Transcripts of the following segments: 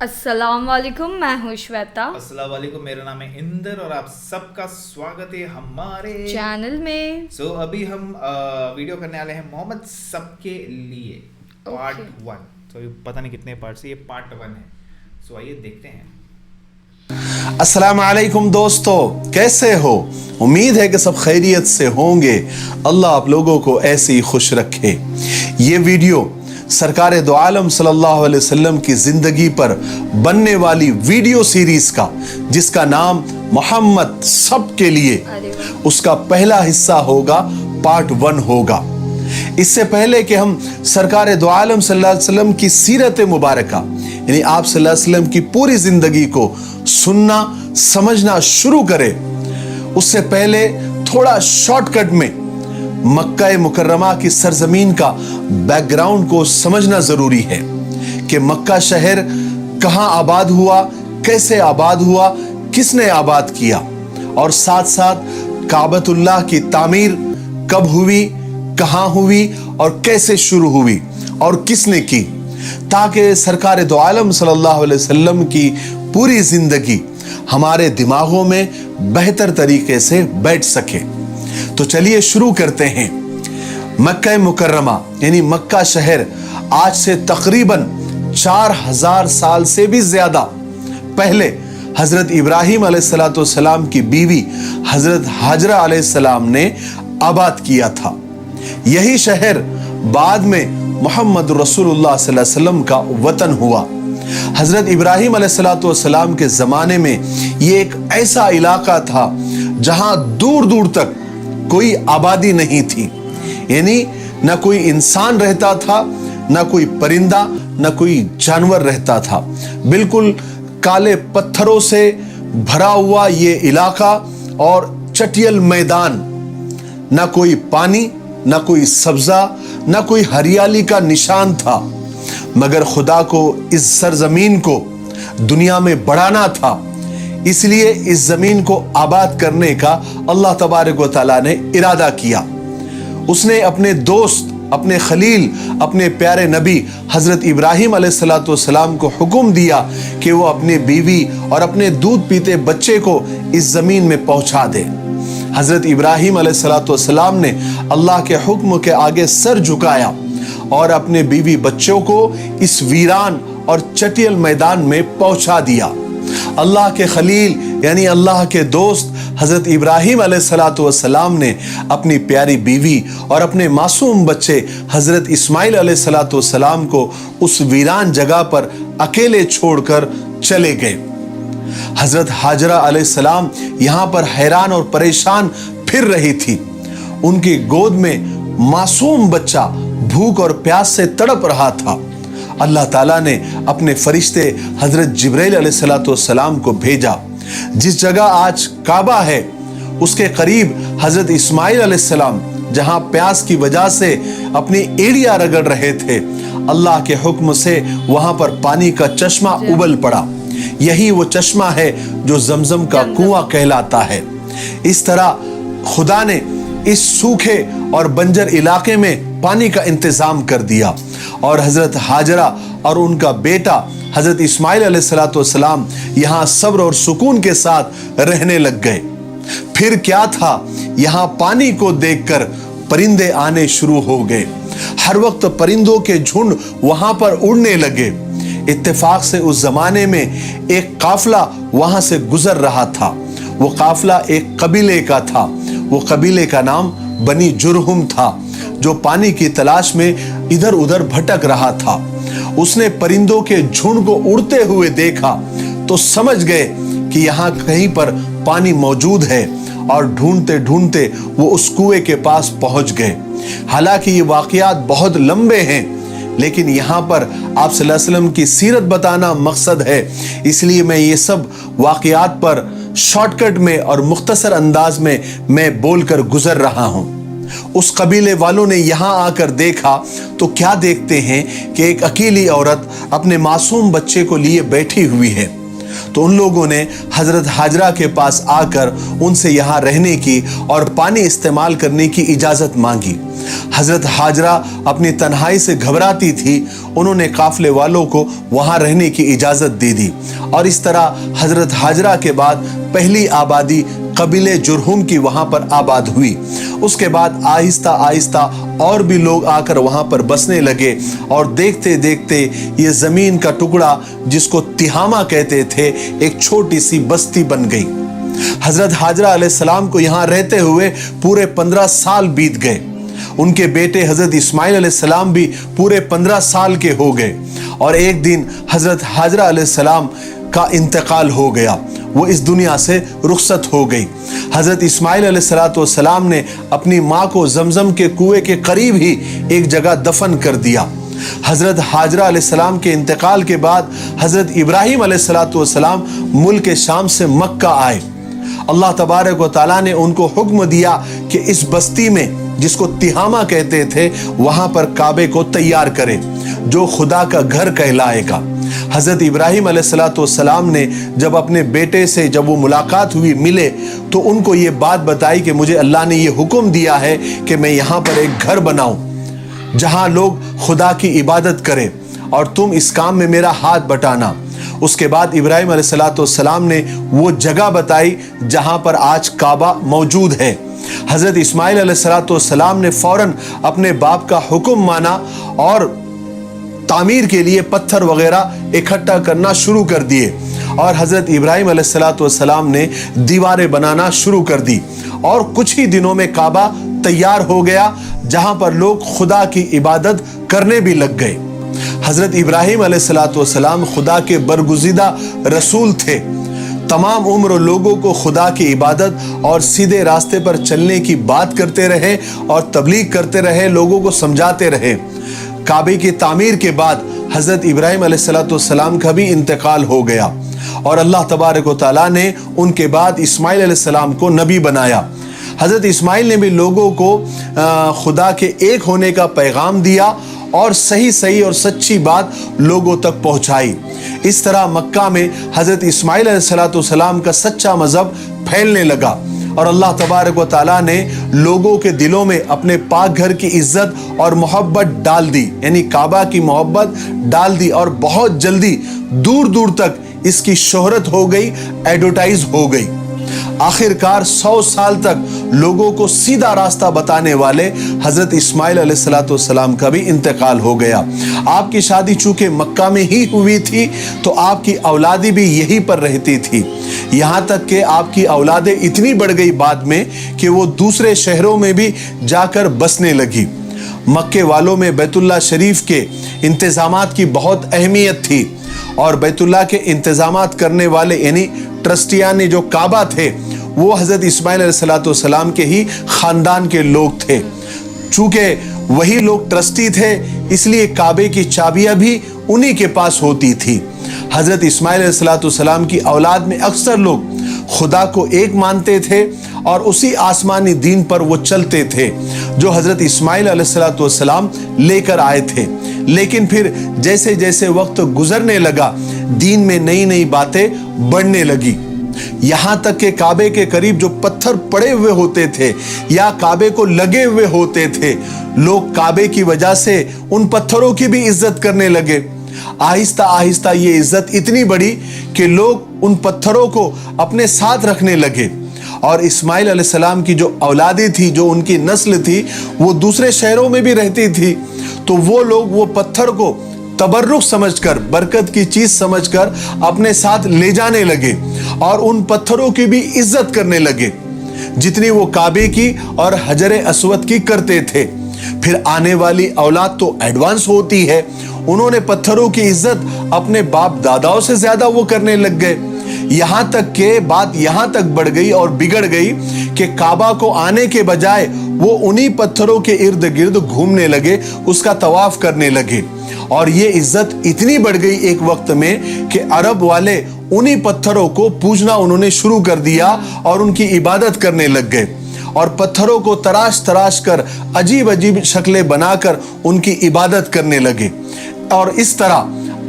السلام علیکم، میں ہوں شویتا۔ السلام علیکم، میرا نام ہے اندر اور آپ سب کا سواگت ہے ہمارے چینل میں۔ ابھی ہم ویڈیو کرنے والے ہیں محمد سب کے لیے پارٹ 1۔ پتہ نہیں کتنے پارٹ سے، یہ پارٹ 1 ہے۔ آئیے دیکھتے ہیں۔ السلام علیکم دوستو، کیسے ہو؟ امید ہے کہ سب خیریت سے ہوں گے۔ اللہ آپ لوگوں کو ایسے ہی خوش رکھے۔ یہ ویڈیو سرکار دو عالم صلی اللہ علیہ وسلم کی زندگی پر بننے والی ویڈیو سیریز کا، جس کا نام محمد سب کے لیے، اس کا پہلا حصہ ہوگا، پارٹ 1 ہوگا۔ اس سے پہلے کہ ہم سرکار دو عالم صلی اللہ علیہ وسلم کی سیرت مبارکہ، یعنی آپ صلی اللہ علیہ وسلم کی پوری زندگی کو سننا سمجھنا شروع کرے، اس سے پہلے تھوڑا شارٹ کٹ میں مکہ مکرمہ کی سرزمین کا بیک گراؤنڈ کو سمجھنا ضروری ہے کہ مکہ شہر کہاں آباد ہوا، کیسے آباد ہوا، کس نے آباد کیا، اور ساتھ ساتھ کعبۃ اللہ کی تعمیر کب ہوئی، کہاں ہوئی اور کیسے شروع ہوئی اور کس نے کی، تاکہ سرکار دو عالم صلی اللہ علیہ وسلم کی پوری زندگی ہمارے دماغوں میں بہتر طریقے سے بیٹھ سکے۔ تو چلیے شروع کرتے ہیں۔ مکہ مکرمہ یعنی مکہ شہر آج سے تقریباً 4000 سال سے بھی زیادہ پہلے حضرت ابراہیم علیہ السلام کی بیوی حضرت حاجرہ علیہ السلام نے آباد کیا تھا۔ یہی شہر بعد میں محمد رسول اللہ صلی اللہ علیہ وسلم کا وطن ہوا۔ حضرت ابراہیم علیہ السلام کے زمانے میں یہ ایک ایسا علاقہ تھا جہاں دور دور تک کوئی آبادی نہیں تھی، یعنی نہ کوئی انسان رہتا تھا، نہ کوئی پرندہ، نہ کوئی جانور رہتا تھا۔ بالکل کالے پتھروں سے بھرا ہوا یہ علاقہ اور چٹیل میدان، نہ کوئی پانی، نہ کوئی سبزہ، نہ کوئی ہریالی کا نشان تھا۔ مگر خدا کو اس سرزمین کو دنیا میں بڑھانا تھا، اس لیے اس زمین کو آباد کرنے کا اللہ تبارک و تعالیٰ نے ارادہ کیا۔ اس نے اپنے دوست، اپنے خلیل، اپنے پیارے نبی حضرت ابراہیم علیہ السلام کو حکم دیا کہ وہ اپنے بیوی اور اپنے دودھ پیتے بچے کو اس زمین میں پہنچا دے۔ حضرت ابراہیم علیہ السلام نے اللہ کے حکم کے آگے سر جھکایا اور اپنے بیوی بچوں کو اس ویران اور چٹیل میدان میں پہنچا دیا۔ اللہ کے خلیل یعنی اللہ کے دوست حضرت ابراہیم علیہ السلام نے اپنی پیاری بیوی اور اپنے معصوم بچے حضرت اسماعیل علیہ السلام کو اس ویران جگہ پر اکیلے چھوڑ کر چلے گئے۔ حضرت حاجرہ علیہ السلام یہاں پر حیران اور پریشان پھر رہی تھی۔ ان کی گود میں معصوم بچہ بھوک اور پیاس سے تڑپ رہا تھا۔ اللہ تعالیٰ نے اپنے فرشتے حضرت جبرائیل علیہ السلام کو بھیجا۔ جس جگہ آج کعبہ ہے، اس کے قریب حضرت اسماعیل علیہ السلام جہاں پیاس کی وجہ سے اپنی ایڑیاں رگڑ رہے تھے، اللہ کے حکم سے وہاں پر پانی کا چشمہ ابل پڑا۔ یہی وہ چشمہ ہے جو زمزم کا کنواں کہلاتا ہے۔ اس طرح خدا نے اس سوکھے اور بنجر علاقے میں پانی کا انتظام کر دیا، اور حضرت حاجرہ اور ان کا بیٹا حضرت اسماعیل علیہ السلام یہاں صبر اور سکون کے ساتھ رہنے لگ گئے۔ پھر کیا تھا، یہاں پانی کو دیکھ کر پرندے آنے شروع ہو گئے۔ ہر وقت پرندوں کے جھنڈ وہاں پر اڑنے لگے۔ اتفاق سے اس زمانے میں ایک قافلہ وہاں سے گزر رہا تھا۔ وہ قافلہ ایک قبیلے کا تھا۔ وہ قبیلے کا نام بنی جرہم تھا، جو پانی کی تلاش میں ادھر ادھر بھٹک رہا تھا۔ اس نے پرندوں کے جھنڈ کو اڑتے ہوئے دیکھا تو سمجھ گئے کہ یہاں کہیں پر پانی موجود ہے، اور ڈھونڈتے ڈھونڈتے وہ اس کنویں کے پاس پہنچ گئے۔ حالانکہ یہ واقعات بہت لمبے ہیں، لیکن یہاں پر آپ صلی اللہ علیہ وسلم کی سیرت بتانا مقصد ہے، اس لیے میں یہ سب واقعات پر شارٹ کٹ میں اور مختصر انداز میں بول کر گزر رہا ہوں۔ اس قبیلے والوں نے یہاں آ کر دیکھا تو کیا دیکھتے ہیں کہ ایک اکیلی عورت اپنے معصوم بچے کو لیے بیٹھی ہوئی ہے۔ تو ان لوگوں نے حضرت حاجرہ کے پاس آ کر ان سے یہاں رہنے کی اور پانی استعمال کرنے کی اجازت مانگی۔ حضرت حاجرہ اپنی تنہائی سے گھبراتی تھی، انہوں نے قافلے والوں کو وہاں رہنے کی اجازت دے دی، اور اس طرح حضرت حاجرہ کے بعد پہلی آبادی قبیلے جرہم کی وہاں پر آباد ہوئی۔ اس کے بعد آہستہ آہستہ اور بھی لوگ آ کر وہاں پر بسنے لگے، اور دیکھتے دیکھتے یہ زمین کا ٹکڑا جس کو تہامہ کہتے تھے ایک چھوٹی سی بستی بن گئی۔ حضرت حاجرہ علیہ السلام کو یہاں رہتے ہوئے پورے 15 سال بیت گئے۔ ان کے بیٹے حضرت اسماعیل علیہ السلام بھی پورے 15 سال کے ہو گئے، اور ایک دن حضرت حاجرہ علیہ السلام کا انتقال ہو گیا، وہ اس دنیا سے رخصت ہو گئی۔ حضرت اسماعیل علیہ السلام نے اپنی ماں کو زمزم کے کنویں کے قریب ہی ایک جگہ دفن کر دیا۔ حضرت حاجرہ علیہ السلام کے انتقال کے بعد حضرت ابراہیم علیہ السلام ملک شام سے مکہ آئے۔ اللہ تبارک و تعالیٰ نے ان کو حکم دیا کہ اس بستی میں جس کو تہامہ کہتے تھے وہاں پر کعبے کو تیار کرے، جو خدا کا گھر کہلائے گا۔ حضرت ابراہیم علیہ السلام نے جب اپنے بیٹے سے جب وہ ملاقات ہوئی، ملے، تو ان کو یہ بات بتائی کہ مجھے اللہ نے یہ حکم دیا ہے کہ میں یہاں پر ایک گھر بناؤں جہاں لوگ خدا کی عبادت کریں، اور تم اس کام میں میرا ہاتھ بٹانا۔ اس کے بعد ابراہیم علیہ السلام نے وہ جگہ بتائی جہاں پر آج کعبہ موجود ہے۔ حضرت اسماعیل علیہ السلام نے فوراً اپنے باپ کا حکم مانا اور تعمیر کے لیے پتھر وغیرہ اکٹھا کرنا شروع کر دیے، اور حضرت ابراہیم علیہ السلام نے دیواریں بنانا شروع کر دی، اور کچھ ہی دنوں میں کعبہ تیار ہو گیا جہاں پر لوگ خدا کی عبادت کرنے بھی لگ گئے۔ حضرت ابراہیم علیہ السلام خدا کے برگزیدہ رسول تھے، تمام عمر لوگوں کو خدا کی عبادت اور سیدھے راستے پر چلنے کی بات کرتے رہے اور تبلیغ کرتے رہے، لوگوں کو سمجھاتے رہے۔ کعبے کی تعمیر کے بعد حضرت ابراہیم علیہ السلام کا بھی انتقال ہو گیا، اور اللہ تبارک و تعالیٰ نے ان کے بعد اسماعیل علیہ السلام کو نبی بنایا۔ حضرت اسماعیل نے بھی لوگوں کو خدا کے ایک ہونے کا پیغام دیا اور صحیح اور سچی بات لوگوں تک پہنچائی۔ اس طرح مکہ میں حضرت اسماعیل علیہ السلام کا سچا مذہب پھیلنے لگا، اور اللہ تبارک و تعالیٰ نے لوگوں کے دلوں میں اپنے پاک گھر کی عزت اور محبت ڈال دی، یعنی کعبہ کی محبت ڈال دی، اور بہت جلدی دور دور تک اس کی شہرت ہو گئی، ایڈورٹائز ہو گئی۔ آخر کار 100 سال تک لوگوں کو سیدھا راستہ بتانے والے حضرت اسماعیل علیہ السلام کا بھی انتقال ہو گیا۔ آپ کی شادی چونکہ مکہ میں ہی ہوئی تھی تو آپ کی اولادیں بھی یہی پر رہتی تھی، یہاں تک کہ آپ کی اولادیں اتنی بڑھ گئی بعد میں کہ وہ دوسرے شہروں میں بھی جا کر بسنے لگی۔ مکے والوں میں بیت اللہ شریف کے انتظامات کی بہت اہمیت تھی، اور بیت اللہ کے انتظامات کرنے والے یعنی ٹرسٹیان جو کعبہ تھے وہ حضرت اسماعیل علیہ السلام کے ہی خاندان کے لوگ تھے۔ چونکہ وہی لوگ ٹرسٹی تھے اس لیے کعبے کی چابیاں بھی انہی کے پاس ہوتی تھی۔ حضرت اسماعیل علیہ السلام کی اولاد میں اکثر لوگ خدا کو ایک مانتے تھے اور اسی آسمانی دین پر وہ چلتے تھے جو حضرت اسماعیل علیہ السلام لے کر آئے تھے۔ لیکن پھر جیسے جیسے وقت گزرنے لگا دین میں نئی نئی باتیں بڑھنے لگی، یہاں تک کہ کعبے کے قریب جو پتھر پڑے ہوئے ہوتے تھے یا کعبے کو لگے ہوئے ہوتے تھے، لوگ کعبے کی وجہ سے ان پتھروں کی بھی عزت کرنے لگے۔ آہستہ آہستہ یہ عزت اتنی بڑھی کہ لوگ ان پتھروں کو اپنے ساتھ رکھنے لگے، اور اسماعیل علیہ السلام کی جو اولادیں تھی، جو ان کی نسل تھی، وہ دوسرے شہروں میں بھی رہتی تھی، تو وہ لوگ وہ پتھر کو تبرک سمجھ کر، برکت کی چیز سمجھ کر اپنے ساتھ لے جانے لگے اور ان پتھروں کی بھی عزت کرنے لگے جتنی وہ کعبے کی اور حجر اسود کی کرتے تھے۔ پھر آنے والی اولاد تو ایڈوانس ہوتی ہے، انہوں نے پتھروں کی عزت اپنے باپ داداؤں سے زیادہ وہ کرنے لگ گئے، یہاں تک کہ بات یہاں تک بڑھ گئی اور بگڑ گئی کہ کعبہ کو آنے کے بجائے وہ انہی پتھروں کے ارد گرد گھومنے لگے، اس کا طواف کرنے لگے، اور یہ عزت اتنی بڑھ گئی ایک وقت میں کہ عرب والے انہی پتھروں کو پوجنا انہوں نے شروع کر دیا اور ان کی عبادت کرنے لگ گئے، اور پتھروں کو تراش تراش کر عجیب عجیب شکلیں بنا کر ان کی عبادت کرنے لگے، اور اس طرح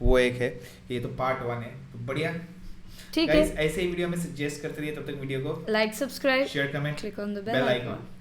وہ ایک ہے. یہ تو پارٹ 1 ہے. تو بڑھیا. ٹھیک ہے, ایسے ہی ویڈیو میں سجیسٹ کرتے رہیے. تب تک ویڈیو کو like, subscribe, share, comment, click on the bell bell icon. icon.